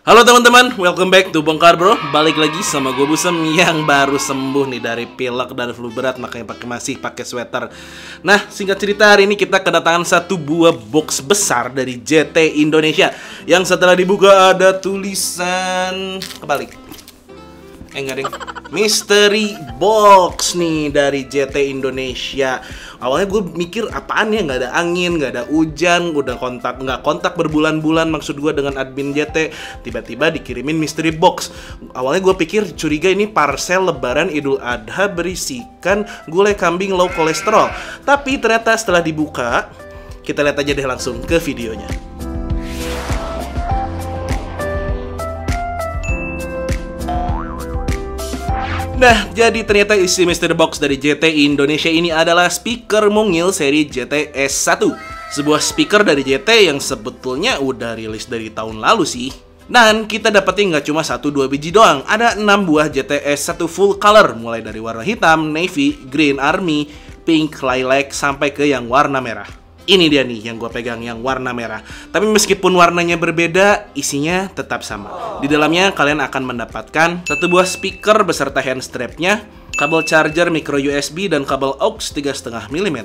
Halo teman-teman, welcome back to Bongkar Bro. Balik lagi sama gue Busem yang baru sembuh nih dari pilek dan flu berat, makanya masih pakai sweater. Nah, singkat cerita, hari ini kita kedatangan satu buah box besar dari JT Indonesia yang setelah dibuka ada tulisan kebalik. Enggak ding, mystery box nih dari JT Indonesia. Awalnya gue mikir apaan ya, nggak ada angin, nggak ada hujan, udah nggak kontak berbulan-bulan, maksud gue dengan admin JT. Tiba-tiba dikirimin mystery box. Awalnya gue pikir curiga ini parcel lebaran Idul Adha berisikan gulai kambing low kolesterol. Tapi ternyata setelah dibuka, kita lihat aja deh langsung ke videonya. Nah, jadi ternyata isi mystery box dari JT Indonesia ini adalah speaker mungil seri JT S1. Sebuah speaker dari JT yang sebetulnya udah rilis dari tahun lalu sih. Dan kita dapetin nggak cuma 1-2 biji doang, ada 6 buah JT S1 full color, mulai dari warna hitam, navy, green, army, pink, lilac, sampai ke yang warna merah. Ini dia nih yang gue pegang, yang warna merah. Tapi meskipun warnanya berbeda, isinya tetap sama. Di dalamnya kalian akan mendapatkan satu buah speaker beserta hand strapnya, kabel charger micro USB dan kabel aux 3,5 mm,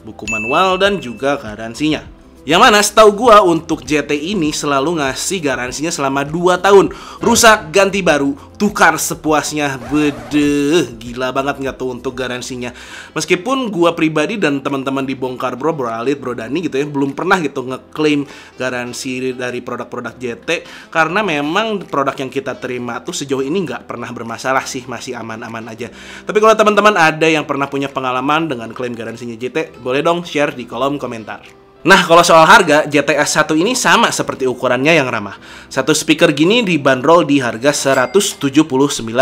buku manual dan juga garansinya. Yang mana setahu gua untuk JT ini selalu ngasih garansinya selama 2 tahun. Rusak ganti baru, tukar sepuasnya. Bedeh, gila banget nggak tuh untuk garansinya. Meskipun gua pribadi dan teman-teman di Bongkar Bro, Bro Alit, Bro Dani gitu ya, belum pernah gitu ngeklaim garansi dari produk-produk JT. Karena memang produk yang kita terima tuh sejauh ini nggak pernah bermasalah sih, masih aman-aman aja. Tapi kalau teman-teman ada yang pernah punya pengalaman dengan klaim garansinya JT, boleh dong share di kolom komentar. Nah, kalau soal harga, JTS 1 ini sama seperti ukurannya yang ramah. Satu speaker gini dibanderol di harga 179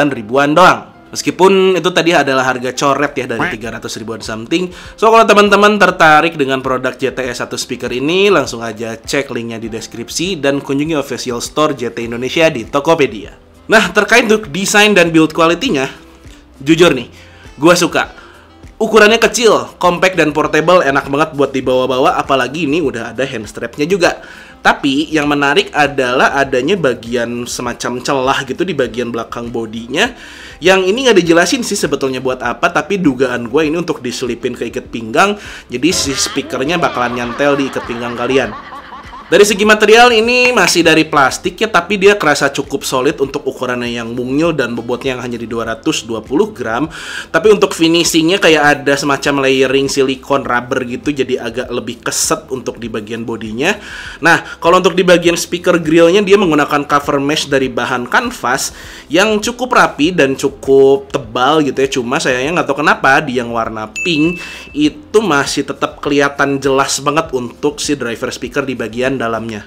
ribuan doang. Meskipun itu tadi adalah harga coret ya dari 300 ribuan something. So, kalau teman-teman tertarik dengan produk JTS 1 speaker ini, langsung aja cek linknya di deskripsi dan kunjungi official store JT Indonesia di Tokopedia. Nah, terkait untuk desain dan build quality-nya, jujur nih, gua suka. Ukurannya kecil, compact dan portable, enak banget buat dibawa-bawa, apalagi ini udah ada hand strapnya juga. Tapi yang menarik adalah adanya bagian semacam celah gitu di bagian belakang bodinya. Yang ini nggak dijelasin sih sebetulnya buat apa, tapi dugaan gue ini untuk diselipin ke ikat pinggang, jadi si speakernya bakalan nyantel di ikat pinggang kalian. Dari segi material ini masih dari plastik ya, tapi dia kerasa cukup solid untuk ukurannya yang mungil dan bobotnya yang hanya di 220 gram. Tapi untuk finishingnya kayak ada semacam layering silikon rubber gitu, jadi agak lebih keset untuk di bagian bodinya. Nah, kalau untuk di bagian speaker grillnya dia menggunakan cover mesh dari bahan kanvas yang cukup rapi dan cukup tebal gitu ya. Cuma sayangnya nggak tahu kenapa di yang warna pink itu masih tetap kelihatan jelas banget untuk si driver speaker di bagian dalamnya.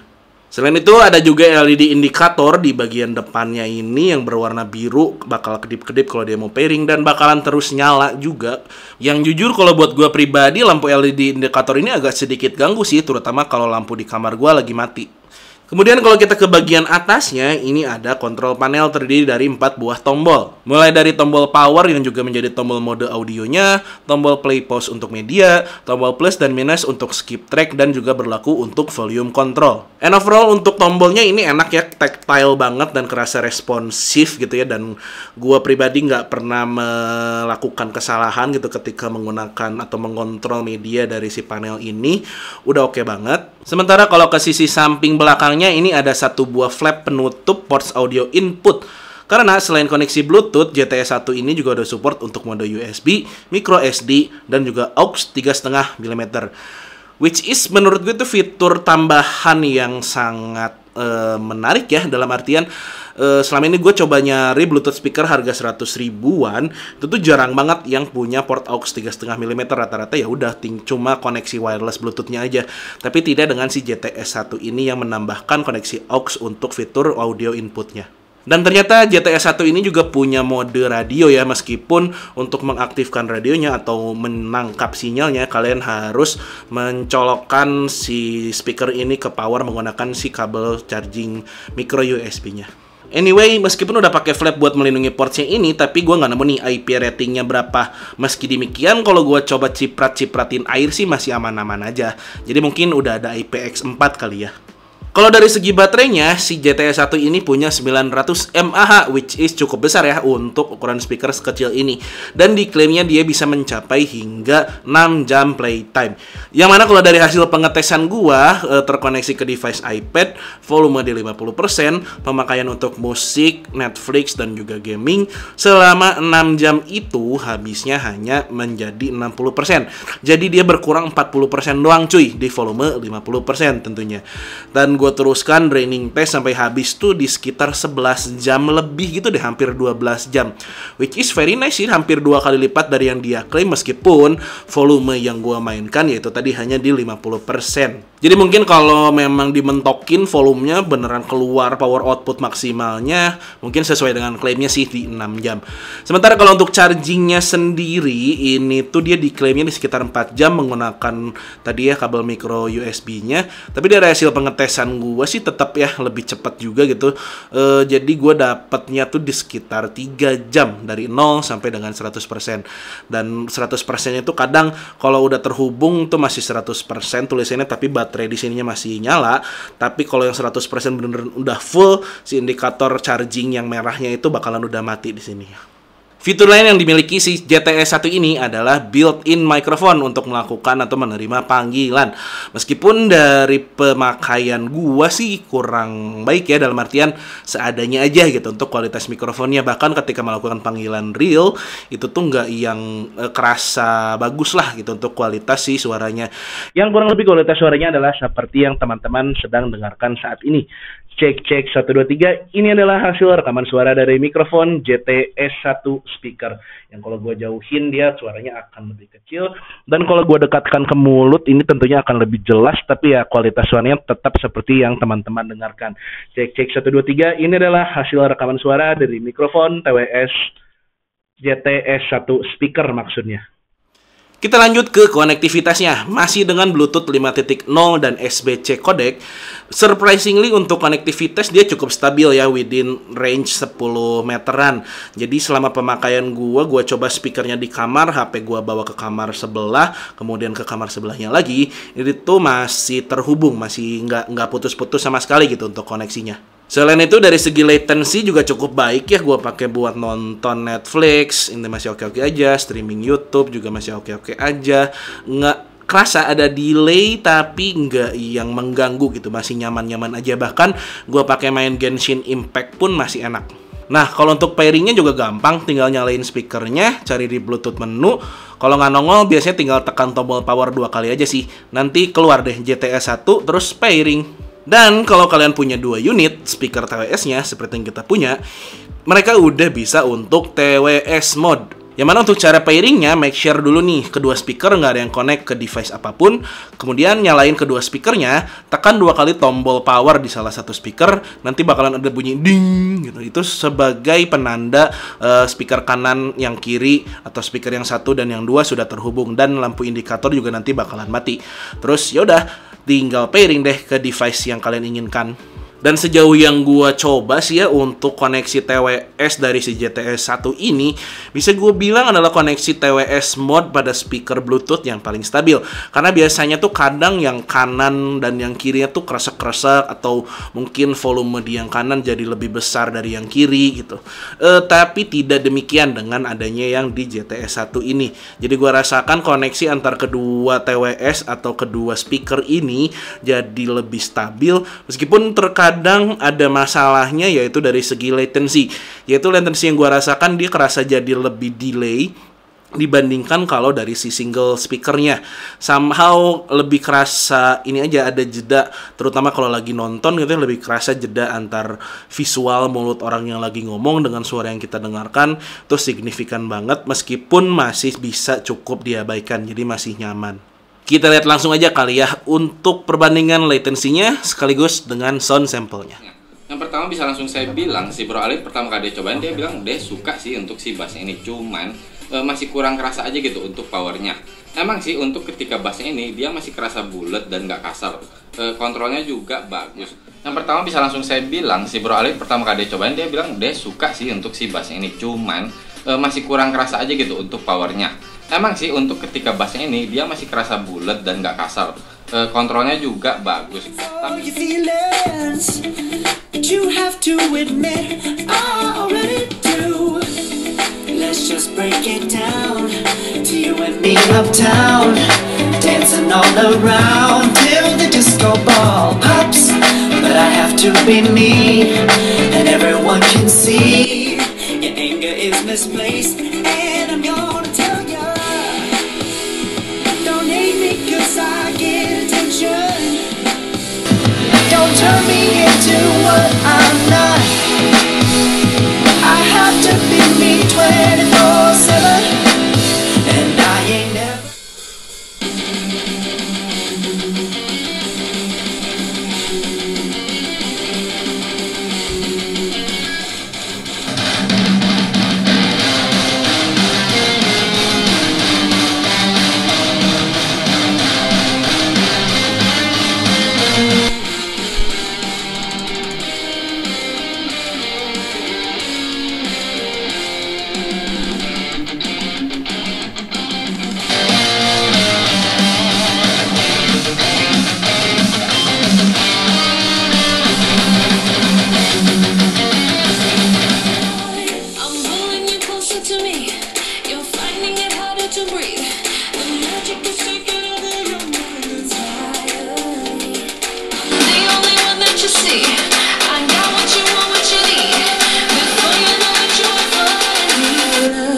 Selain itu ada juga LED indikator di bagian depannya ini yang berwarna biru, bakal kedip-kedip kalau dia mau pairing dan bakalan terus nyala juga. Yang jujur kalau buat gue pribadi lampu LED indikator ini agak sedikit ganggu sih, terutama kalau lampu di kamar gue lagi mati. Kemudian kalau kita ke bagian atasnya, ini ada kontrol panel terdiri dari 4 buah tombol. Mulai dari tombol power yang juga menjadi tombol mode audionya, tombol play pause untuk media, tombol plus dan minus untuk skip track, dan juga berlaku untuk volume control. And overall untuk tombolnya ini enak ya, tactile banget dan kerasa responsif gitu ya. Dan gua pribadi nggak pernah melakukan kesalahan gitu ketika menggunakan atau mengontrol media dari si panel ini. Udah oke banget. Sementara kalau ke sisi samping belakangnya ini ada satu buah flap penutup ports audio input. Karena selain koneksi Bluetooth, JTS 1 ini juga ada support untuk mode USB, micro SD, dan juga aux 3,5 mm. Which is menurut gue itu fitur tambahan yang sangat menarik ya, dalam artian selama ini gue coba nyari Bluetooth speaker harga 100 ribuan, itu tuh jarang banget yang punya port aux 3,5 mm. Rata-rata ya udah cuma koneksi wireless Bluetoothnya aja. Tapi tidak dengan si JTS 1 ini yang menambahkan koneksi aux untuk fitur audio inputnya. Dan ternyata JTS 1 ini juga punya mode radio ya, meskipun untuk mengaktifkan radionya atau menangkap sinyalnya kalian harus mencolokkan si speaker ini ke power menggunakan si kabel charging micro USB-nya. Anyway, meskipun udah pakai flap buat melindungi portsnya ini, tapi gue nggak nemu nih IP ratingnya berapa. Meski demikian, kalau gue coba ciprat-cipratin air sih masih aman-aman aja. Jadi mungkin udah ada IPX4 kali ya. Kalau dari segi baterainya, si GTS 1 ini punya 900 mAh, which is cukup besar ya untuk ukuran speaker sekecil ini. Dan diklaimnya dia bisa mencapai hingga 6 jam playtime. Yang mana kalau dari hasil pengetesan gua, terkoneksi ke device iPad, volume di 50%, pemakaian untuk musik, Netflix, dan juga gaming, selama 6 jam itu habisnya hanya menjadi 60%. Jadi dia berkurang 40% doang cuy, di volume 50% tentunya. Dan gue teruskan draining test sampai habis tuh di sekitar 11 jam lebih gitu deh, hampir 12 jam, which is very nice sih, hampir 2 kali lipat dari yang dia klaim, meskipun volume yang gue mainkan yaitu tadi hanya di 50%. Jadi mungkin kalau memang dimentokin volumenya beneran keluar power output maksimalnya, mungkin sesuai dengan klaimnya sih di 6 jam. Sementara kalau untuk chargingnya sendiri, ini tuh dia diklaimnya di sekitar 4 jam menggunakan tadi ya kabel micro USB-nya. Tapi dari hasil pengetesan gue sih tetap ya lebih cepat juga gitu. Jadi gue dapatnya tuh di sekitar 3 jam dari 0 sampai dengan 100%. Dan 100% itu kadang kalau udah terhubung tuh masih 100% tulisannya, tapi baterai di sininya masih nyala. Tapi kalau yang 100% bener-bener udah full, si indikator charging yang merahnya itu bakalan udah mati di sini. Fitur lain yang dimiliki si GTS 1 ini adalah built-in microphone untuk melakukan atau menerima panggilan. Meskipun dari pemakaian gua sih kurang baik ya, dalam artian seadanya aja gitu untuk kualitas mikrofonnya. Bahkan ketika melakukan panggilan real, itu tuh nggak yang kerasa bagus lah gitu untuk kualitas si suaranya. Yang kurang lebih kualitas suaranya adalah seperti yang teman-teman sedang dengarkan saat ini. Cek 1 2 3. Ini adalah hasil rekaman suara dari mikrofon GTS 1 speaker. Yang kalau gue jauhin dia suaranya akan lebih kecil, dan kalau gue dekatkan ke mulut ini tentunya akan lebih jelas, tapi ya kualitas suaranya tetap seperti yang teman-teman dengarkan. Cek 1 2 3. Ini adalah hasil rekaman suara dari mikrofon TWS GTS 1 speaker maksudnya. Kita lanjut ke konektivitasnya. Masih dengan Bluetooth 5.0 dan SBC codec. Surprisingly untuk konektivitas dia cukup stabil ya, within range 10 meteran. Jadi selama pemakaian gua coba speakernya di kamar, HP gua bawa ke kamar sebelah, kemudian ke kamar sebelahnya lagi, itu masih terhubung, masih nggak putus-putus sama sekali gitu untuk koneksinya. Selain itu dari segi latency juga cukup baik ya, gue pakai buat nonton Netflix, ini masih oke-oke aja, streaming YouTube juga masih oke-oke aja, nggak kerasa ada delay tapi nggak yang mengganggu gitu, masih nyaman-nyaman aja. Bahkan gue pakai main Genshin Impact pun masih enak. Nah kalau untuk pairingnya juga gampang, tinggal nyalain speakernya, cari di Bluetooth menu. Kalau nggak nongol biasanya tinggal tekan tombol power 2 kali aja sih, nanti keluar deh GTS 1 terus pairing. Dan kalau kalian punya 2 unit speaker TWS-nya seperti yang kita punya, mereka udah bisa untuk TWS mode. Yang mana untuk cara pairingnya, make sure dulu nih kedua speaker nggak ada yang connect ke device apapun. Kemudian nyalain kedua speakernya, tekan 2 kali tombol power di salah satu speaker, nanti bakalan ada bunyi ding gitu. Itu sebagai penanda speaker kanan yang kiri atau speaker yang 1 dan yang 2 sudah terhubung, dan lampu indikator juga nanti bakalan mati. Terus yaudah, tinggal pairing deh ke device yang kalian inginkan. Dan sejauh yang gua coba sih ya untuk koneksi TWS dari si GTS 1 ini, bisa gue bilang adalah koneksi TWS mode pada speaker Bluetooth yang paling stabil. Karena biasanya tuh kadang yang kanan dan yang kirinya tuh kresek-kresek, atau mungkin volume di yang kanan jadi lebih besar dari yang kiri gitu. Tapi tidak demikian dengan adanya yang di GTS 1 ini. Jadi gua rasakan koneksi antar kedua TWS atau kedua speaker ini jadi lebih stabil, meskipun kadang ada masalahnya, yaitu dari segi latency. Yaitu latency yang gue rasakan dia kerasa jadi lebih delay dibandingkan kalau dari si single speakernya. Somehow lebih kerasa ini aja, ada jeda, terutama kalau lagi nonton gitu, lebih kerasa jeda antar visual mulut orang yang lagi ngomong dengan suara yang kita dengarkan. Itu signifikan banget, meskipun masih bisa cukup diabaikan, jadi masih nyaman. Kita lihat langsung aja kali ya untuk perbandingan latensinya sekaligus dengan sound sample-nya. Yang pertama bisa langsung saya bilang, si Bro Alif pertama kali dia cobain, dia bilang dia suka sih untuk si bassnya ini, cuman masih kurang kerasa aja gitu untuk powernya. Emang sih untuk ketika bassnya ini dia masih kerasa bulat dan nggak kasar, kontrolnya juga bagus. Yang pertama bisa langsung saya bilang, si Bro Alif pertama kali dia cobain, dia bilang dia suka sih untuk si bassnya ini, cuman masih kurang kerasa aja gitu untuk powernya. Emang sih untuk ketika bassnya ini dia masih kerasa bulat dan nggak kasar, kontrolnya juga bagus. Tapi you have to admit I already do. Let's just break it down to you and me uptown, dancing all around till the disco ball pops. But I have to be me, and everyone can see your anger is misplaced, and I'm gonna tell ya, don't hate me 'cause I get attention. Don't turn me into what I'm not. I have to be me 24/7, and I ain't never.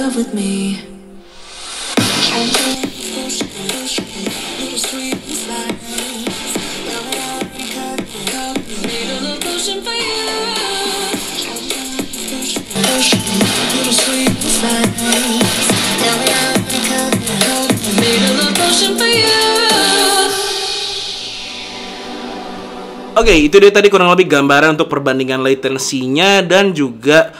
With me. Oke, itu dia tadi kurang lebih gambaran untuk perbandingan latensinya dan juga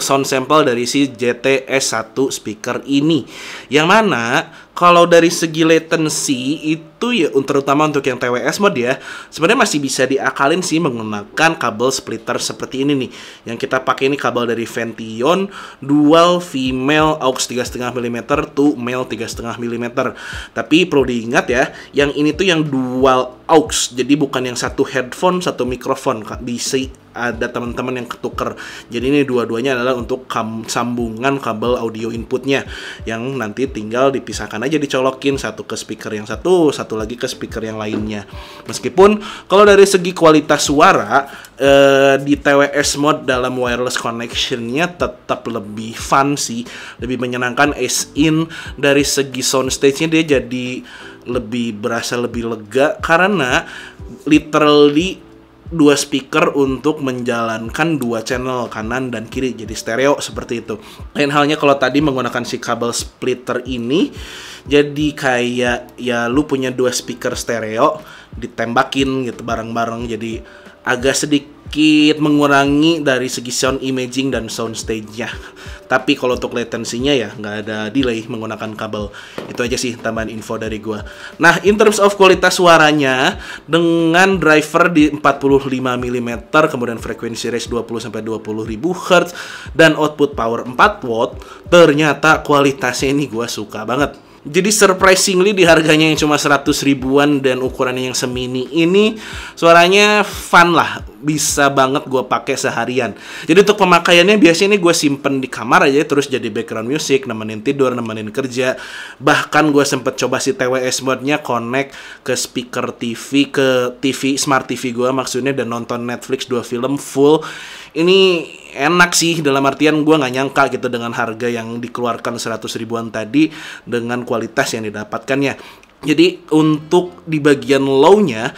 sound sample dari si JTS1 speaker ini. Yang mana kalau dari segi latency itu ya terutama untuk yang TWS mode ya, sebenarnya masih bisa diakalin sih menggunakan kabel splitter seperti ini nih. Yang kita pakai ini kabel dari Vention dual female aux 3,5 mm to male 3,5 mm. Tapi perlu diingat ya, yang ini tuh yang dual aux. Jadi bukan yang satu headphone, satu mikrofon. Bisa ada teman-teman yang ketuker. Jadi ini dua-duanya adalah untuk sambungan kabel audio inputnya, yang nanti tinggal dipisahkan aja, dicolokin satu ke speaker yang satu lagi ke speaker yang lainnya. Meskipun kalau dari segi kualitas suara di TWS mode dalam wireless connectionnya tetap lebih fun sih, lebih menyenangkan. As in dari segi soundstage-nya dia jadi lebih berasa lebih lega karena literally dua speaker untuk menjalankan dua channel kanan dan kiri, jadi stereo seperti itu. Lain halnya kalau tadi menggunakan si kabel splitter ini, jadi kayak ya lu punya dua speaker stereo ditembakin gitu bareng-bareng, jadi agak sedikit mengurangi dari segi sound imaging dan sound stage-nya. Tapi kalau untuk latensinya ya nggak ada delay menggunakan kabel. Itu aja sih tambahan info dari gua. Nah, in terms of kualitas suaranya dengan driver di 45 mm, kemudian frekuensi range 20-20.000 Hz dan output power 4 watt, ternyata kualitasnya ini gua suka banget. Jadi surprisingly di harganya yang cuma 100 ribuan dan ukurannya yang semini ini, suaranya fun lah, bisa banget gue pakai seharian. Jadi untuk pemakaiannya biasanya ini gue simpen di kamar aja, terus jadi background music, nemenin tidur, nemenin kerja. Bahkan gue sempet coba si TWS mode-nya connect ke speaker TV, ke TV, smart TV gue maksudnya, dan nonton Netflix 2 film full. Ini enak sih, dalam artian gue nggak nyangka gitu dengan harga yang dikeluarkan 100 ribuan tadi dengan kualitas yang didapatkannya. Jadi untuk di bagian low-nya,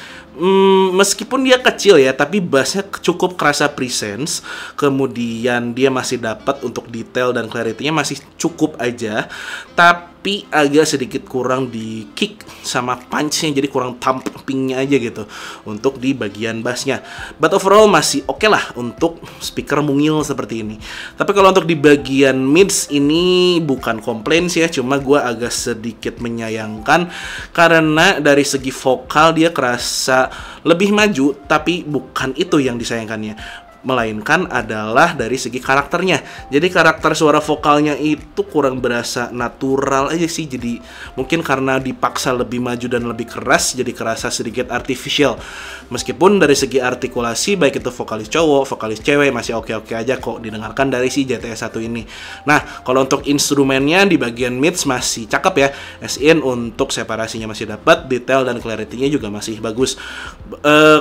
meskipun dia kecil ya, tapi bassnya cukup kerasa presence. Kemudian dia masih dapat untuk detail dan clarity-nya masih cukup aja, tapi agak sedikit kurang di kick sama punch-nya, jadi kurang thumping-nya aja gitu untuk di bagian bassnya. But overall masih oke lah untuk speaker mungil seperti ini. Tapi kalau untuk di bagian mids ini bukan komplain sih ya, cuma gue agak sedikit menyayangkan karena dari segi vokal dia kerasa lebih maju, tapi bukan itu yang disayangkannya. melainkan adalah dari segi karakternya. Jadi karakter suara vokalnya itu kurang berasa natural aja sih. Jadi mungkin karena dipaksa lebih maju dan lebih keras, jadi kerasa sedikit artificial. Meskipun dari segi artikulasi, baik itu vokalis cowok, vokalis cewek, masih oke-oke aja kok didengarkan dari si JTS1 ini. Nah, kalau untuk instrumennya di bagian mids masih cakep ya. As in untuk separasinya masih dapat, detail dan clarity-nya juga masih bagus.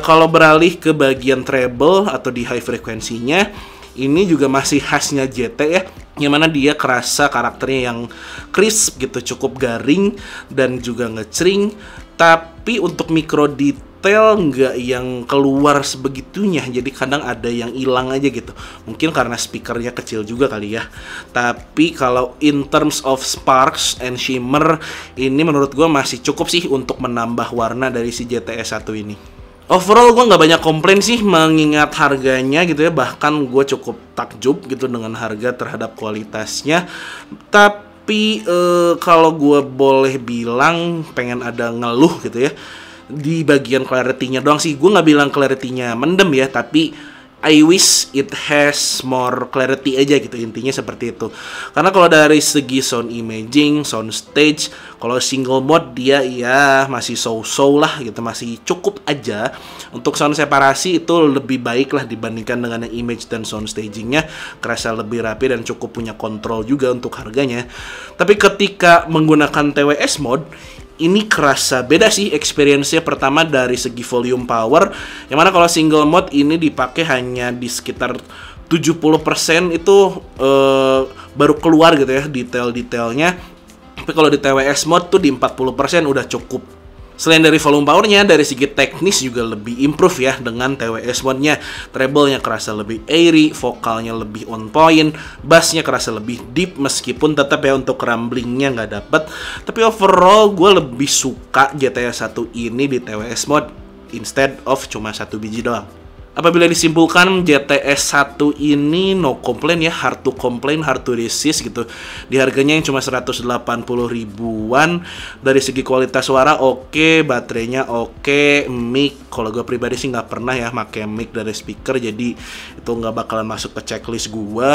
Kalau beralih ke bagian treble atau di high frekuensinya, ini juga masih khasnya JT ya, yang mana dia kerasa karakternya yang crisp gitu, cukup garing dan juga ngecering. Tapi untuk micro detail nggak yang keluar sebegitunya, jadi kadang ada yang hilang aja gitu. Mungkin karena speakernya kecil juga kali ya. Tapi kalau in terms of sparks and shimmer, ini menurut gue masih cukup sih untuk menambah warna dari si JTS1 ini. Overall gue nggak banyak komplain sih mengingat harganya gitu ya. Bahkan gue cukup takjub gitu dengan harga terhadap kualitasnya. Tapi kalau gue boleh bilang pengen ada ngeluh gitu ya, di bagian clarity-nya doang sih. Gue nggak bilang clarity-nya mendem ya, tapi I wish it has more clarity aja gitu, intinya seperti itu. Karena kalau dari segi sound imaging, sound stage, kalau single mode dia ya masih so-so lah gitu, masih cukup aja. Untuk sound separasi itu lebih baik lah dibandingkan dengan yang image dan sound stagingnya, kerasa lebih rapi dan cukup punya kontrol juga untuk harganya. Tapi ketika menggunakan TWS mode, ini kerasa beda sih experience-nya. Pertama dari segi volume power, yang mana kalau single mode ini dipakai hanya di sekitar 70% itu baru keluar gitu ya detail-detailnya. Tapi kalau di TWS mode tuh di 40% udah cukup. Selain dari volume powernya, dari segi teknis juga lebih improve ya dengan TWS mode-nya. Treble-nya kerasa lebih airy, vokalnya lebih on point, bass-nya kerasa lebih deep, meskipun tetap ya untuk rumbling-nya nggak dapet. Tapi overall gue lebih suka JTS1 ini di TWS mode instead of cuma 1 biji doang. Apabila disimpulkan, JTS1 ini no complain ya, hard to complain, hard to resist gitu. Di harganya yang cuma 180 ribuan, dari segi kualitas suara oke, baterainya oke, mic, kalau gue pribadi sih nggak pernah ya pakai mic dari speaker, jadi itu nggak bakalan masuk ke checklist gue.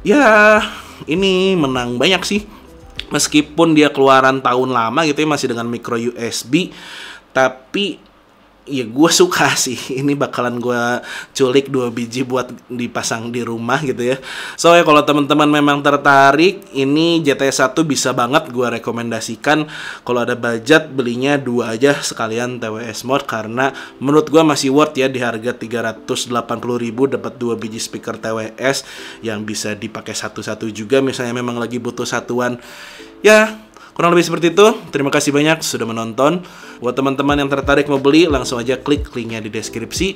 Ya, ini menang banyak sih. Meskipun dia keluaran tahun lama gitu ya, masih dengan micro USB, tapi ya gue suka sih. Ini bakalan gue culik 2 biji buat dipasang di rumah gitu ya. So ya kalau teman-teman memang tertarik, ini JTS1 bisa banget gue rekomendasikan. Kalau ada budget, belinya 2 aja sekalian TWS mode, karena menurut gue masih worth ya. Di harga 380 ribu dapat 2 biji speaker TWS yang bisa dipakai satu-satu juga misalnya memang lagi butuh satuan. Ya kurang lebih seperti itu. Terima kasih banyak sudah menonton. Buat teman-teman yang tertarik mau beli, langsung aja klik linknya di deskripsi.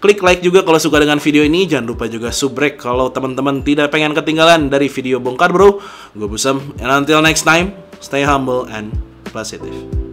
Klik like juga kalau suka dengan video ini. Jangan lupa juga subrek kalau teman-teman tidak pengen ketinggalan dari video bongkar bro. Gue Busem, and until next time, stay humble and positive.